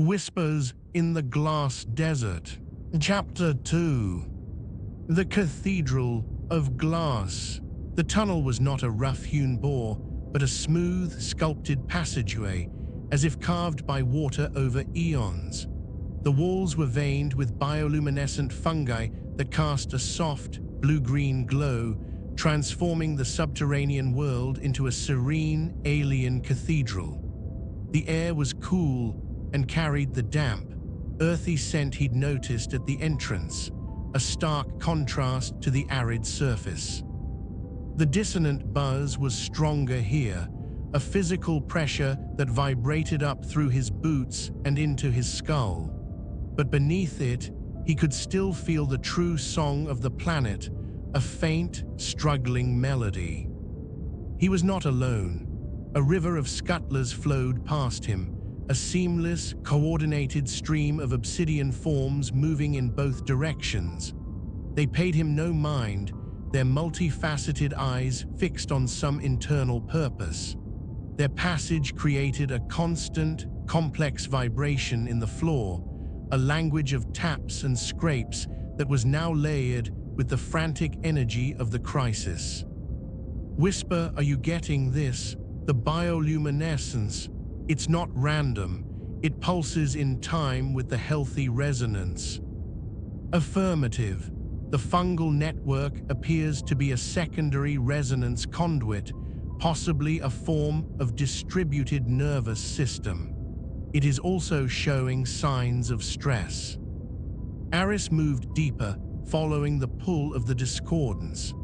Whispers in the Glass Desert. Chapter 2. The Cathedral of Glass. The tunnel was not a rough-hewn bore, but a smooth, sculpted passageway, as if carved by water over eons. The walls were veined with bioluminescent fungi that cast a soft, blue-green glow, transforming the subterranean world into a serene, alien cathedral. The air was cool and carried the damp, earthy scent he'd noticed at the entrance, a stark contrast to the arid surface. The dissonant buzz was stronger here, a physical pressure that vibrated up through his boots and into his skull. But beneath it, he could still feel the true song of the planet, a faint, struggling melody. He was not alone. A river of scuttlers flowed past him, a seamless, coordinated stream of obsidian forms moving in both directions. They paid him no mind, their multifaceted eyes fixed on some internal purpose. Their passage created a constant, complex vibration in the floor, a language of taps and scrapes that was now layered with the frantic energy of the crisis. Whisper, are you getting this? The bioluminescence. It's not random. It pulses in time with the healthy resonance. Affirmative. The fungal network appears to be a secondary resonance conduit, possibly a form of distributed nervous system. It is also showing signs of stress. Aris moved deeper, following the pull of the discordance.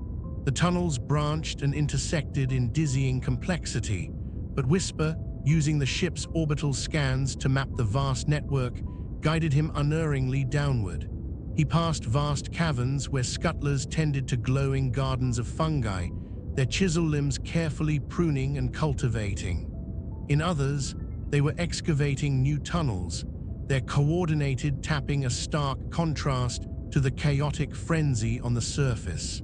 The tunnels branched and intersected in dizzying complexity, but Whisper, using the ship's orbital scans to map the vast network, guided him unerringly downward. He passed vast caverns where scuttlers tended to glowing gardens of fungi, their chisel limbs carefully pruning and cultivating. In others, they were excavating new tunnels, their coordinated tapping a stark contrast to the chaotic frenzy on the surface.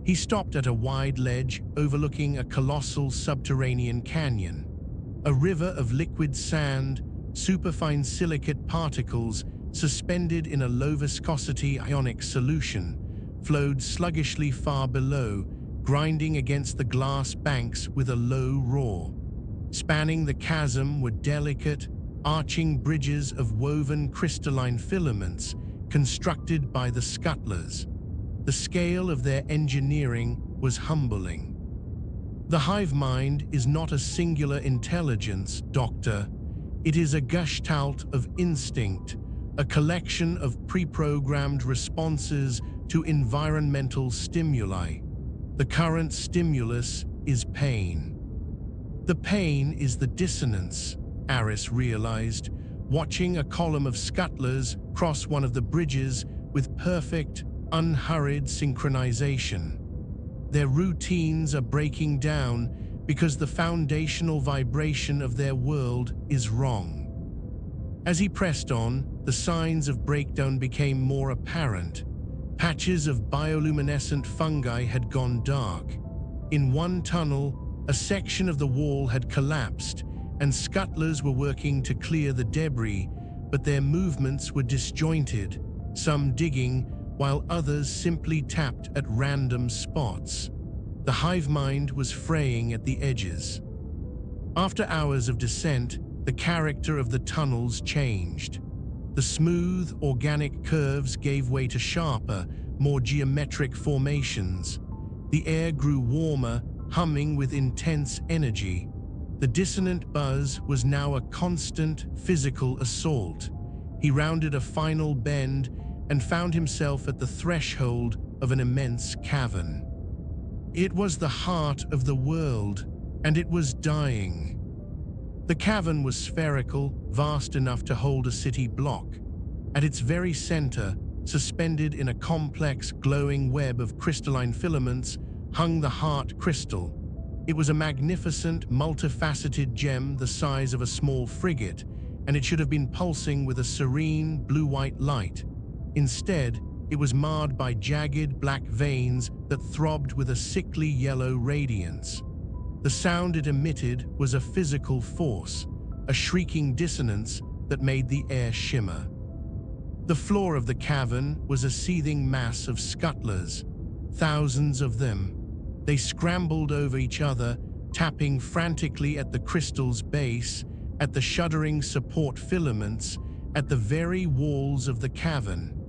He stopped at a wide ledge overlooking a colossal subterranean canyon. A river of liquid sand, superfine silicate particles suspended in a low-viscosity ionic solution, flowed sluggishly far below, grinding against the glass banks with a low roar. Spanning the chasm were delicate, arching bridges of woven crystalline filaments constructed by the Scuttlers. The scale of their engineering was humbling. The hive mind is not a singular intelligence, Doctor. It is a gestalt of instinct, a collection of pre-programmed responses to environmental stimuli. The current stimulus is pain. The pain is the dissonance, Aris realized, watching a column of scuttlers cross one of the bridges with perfect, unhurried synchronization. Their routines are breaking down because the foundational vibration of their world is wrong. As he pressed on, the signs of breakdown became more apparent. Patches of bioluminescent fungi had gone dark. In one tunnel, a section of the wall had collapsed, and scuttlers were working to clear the debris, but their movements were disjointed, some digging, while others simply tapped at random spots. The hive mind was fraying at the edges. After hours of descent, the character of the tunnels changed. The smooth, organic curves gave way to sharper, more geometric formations. The air grew warmer, humming with intense energy. The dissonant buzz was now a constant, physical assault. He rounded a final bend and found himself at the threshold of an immense cavern. It was the heart of the world, and it was dying. The cavern was spherical, vast enough to hold a city block. At its very center, suspended in a complex, glowing web of crystalline filaments, hung the heart crystal. It was a magnificent, multifaceted gem the size of a small frigate, and it should have been pulsing with a serene, blue-white light. Instead, it was marred by jagged, black veins that throbbed with a sickly yellow radiance. The sound it emitted was a physical force, a shrieking dissonance that made the air shimmer. The floor of the cavern was a seething mass of scuttlers, thousands of them. They scrambled over each other, tapping frantically at the crystal's base, at the shuddering support filaments, at the very walls of the cavern.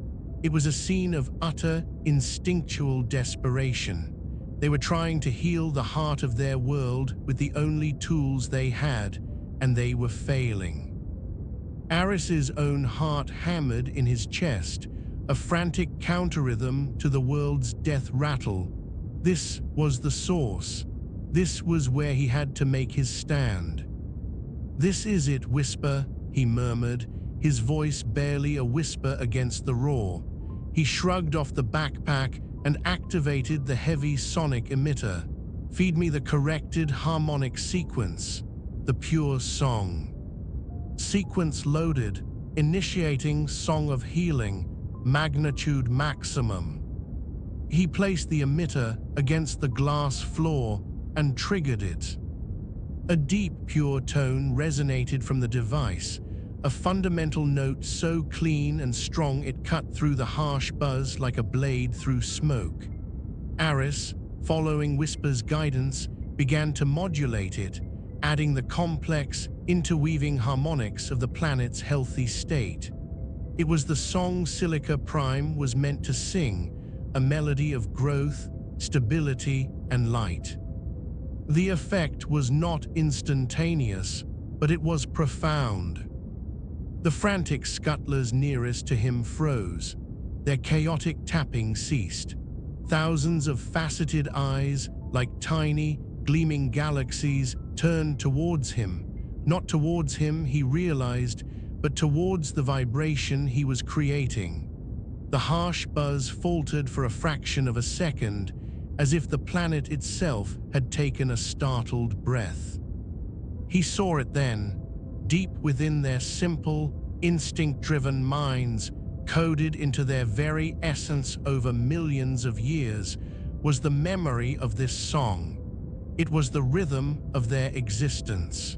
It was a scene of utter, instinctual desperation. They were trying to heal the heart of their world with the only tools they had, and they were failing. Aris's own heart hammered in his chest, a frantic counter-rhythm to the world's death rattle. This was the source. This was where he had to make his stand. "This is it, Whisper," he murmured, his voice barely a whisper against the roar. He shrugged off the backpack and activated the heavy sonic emitter. "Feed me the corrected harmonic sequence, the pure song." Sequence loaded, initiating Song of Healing, magnitude maximum. He placed the emitter against the glass floor and triggered it. A deep, pure tone resonated from the device, a fundamental note so clean and strong it cut through the harsh buzz like a blade through smoke. Aris, following Whisper's guidance, began to modulate it, adding the complex, interweaving harmonics of the planet's healthy state. It was the song Silica Prime was meant to sing, a melody of growth, stability, and light. The effect was not instantaneous, but it was profound. The frantic scuttlers nearest to him froze. Their chaotic tapping ceased. Thousands of faceted eyes, like tiny, gleaming galaxies, turned towards him. Not towards him, he realized, but towards the vibration he was creating. The harsh buzz faltered for a fraction of a second, as if the planet itself had taken a startled breath. He saw it then, deep within their simple, instinct-driven minds, coded into their very essence over millions of years, was the memory of this song. It was the rhythm of their existence.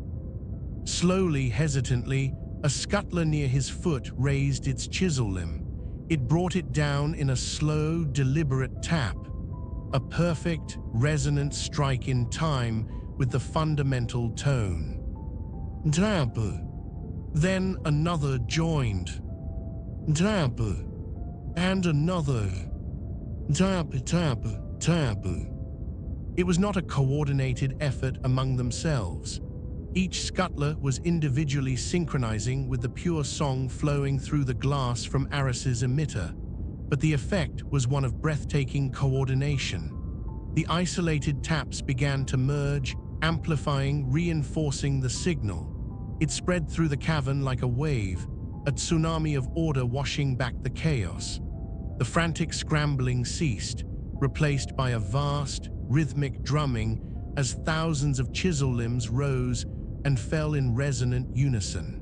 Slowly, hesitantly, a scuttler near his foot raised its chisel limb. It brought it down in a slow, deliberate tap, a perfect, resonant strike in time with the fundamental tone. Tap. Then another joined. Tap. And another. Tap, tap, tap. It was not a coordinated effort among themselves. Each scuttler was individually synchronizing with the pure song flowing through the glass from Aris's emitter, but the effect was one of breathtaking coordination. The isolated taps began to merge, amplifying, reinforcing the signal. It spread through the cavern like a wave, a tsunami of order washing back the chaos. The frantic scrambling ceased, replaced by a vast, rhythmic drumming as thousands of chisel limbs rose and fell in resonant unison.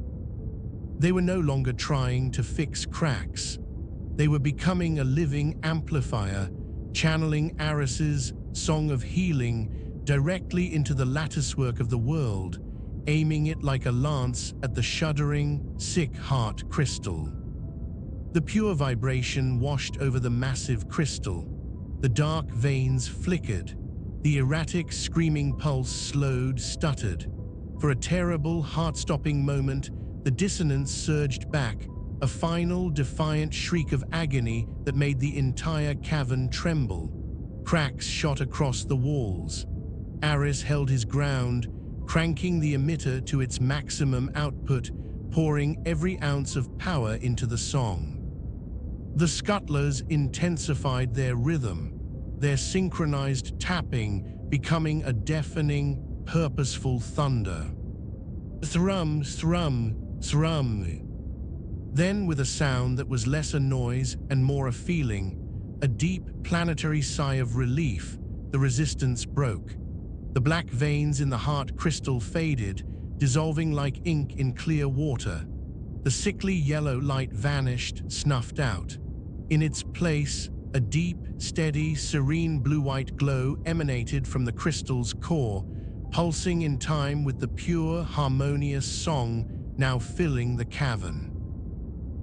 They were no longer trying to fix cracks. They were becoming a living amplifier, channeling Aris's Song of Healing directly into the latticework of the world, aiming it like a lance at the shuddering, sick heart crystal. The pure vibration washed over the massive crystal. The dark veins flickered. The erratic, screaming pulse slowed, stuttered. For a terrible, heart-stopping moment, the dissonance surged back, a final, defiant shriek of agony that made the entire cavern tremble. Cracks shot across the walls. Aris held his ground, cranking the emitter to its maximum output, pouring every ounce of power into the song. The scuttlers intensified their rhythm, their synchronized tapping becoming a deafening, purposeful thunder. Thrum, thrum, thrum. Then, with a sound that was less a noise and more a feeling, a deep planetary sigh of relief, the resistance broke. The black veins in the heart crystal faded, dissolving like ink in clear water. The sickly yellow light vanished, snuffed out. In its place, a deep, steady, serene blue-white glow emanated from the crystal's core, pulsing in time with the pure, harmonious song now filling the cavern.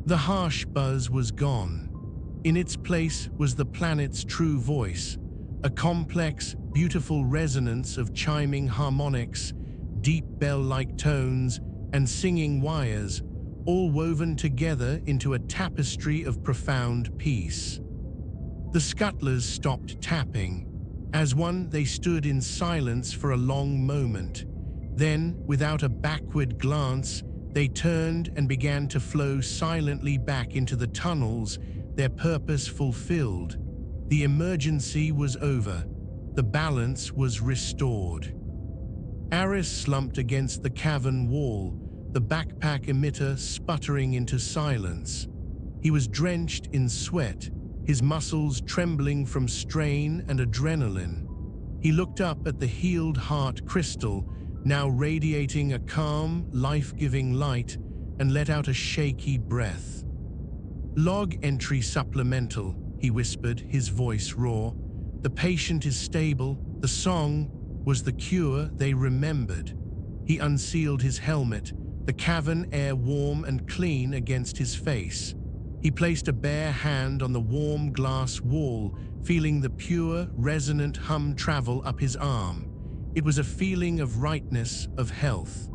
The harsh buzz was gone. In its place was the planet's true voice, a complex, beautiful resonance of chiming harmonics, deep bell-like tones, and singing wires, all woven together into a tapestry of profound peace. The Scuttlers stopped tapping. As one, they stood in silence for a long moment. Then, without a backward glance, they turned and began to flow silently back into the tunnels, their purpose fulfilled. The emergency was over. The balance was restored. Aris slumped against the cavern wall, the backpack emitter sputtering into silence. He was drenched in sweat, his muscles trembling from strain and adrenaline. He looked up at the healed heart crystal, now radiating a calm, life-giving light, and let out a shaky breath. "Log entry supplemental," he whispered, his voice raw. "The patient is stable. The song was the cure they remembered." He unsealed his helmet, the cavern air warm and clean against his face. He placed a bare hand on the warm glass wall, feeling the pure, resonant hum travel up his arm. It was a feeling of rightness, of health.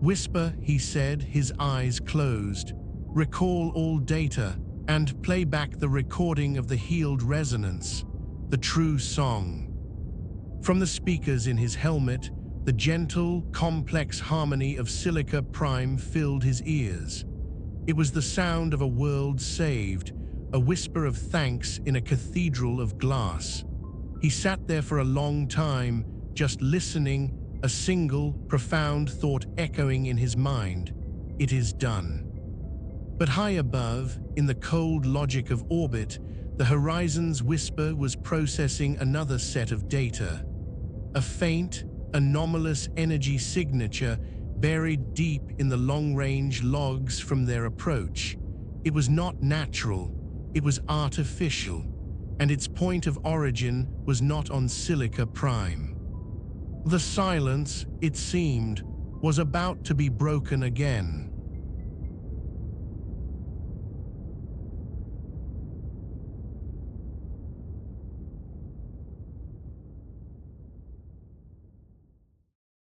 "Whisper," he said, his eyes closed. "Recall all data, and play back the recording of the healed resonance, the true song." From the speakers in his helmet, the gentle, complex harmony of Silica Prime filled his ears. It was the sound of a world saved, a whisper of thanks in a cathedral of glass. He sat there for a long time, just listening, a single, profound thought echoing in his mind. It is done. But high above, in the cold logic of orbit, the horizon's whisper was processing another set of data. A faint, anomalous energy signature buried deep in the long-range logs from their approach. It was not natural, it was artificial, and its point of origin was not on Silica Prime. The silence, it seemed, was about to be broken again.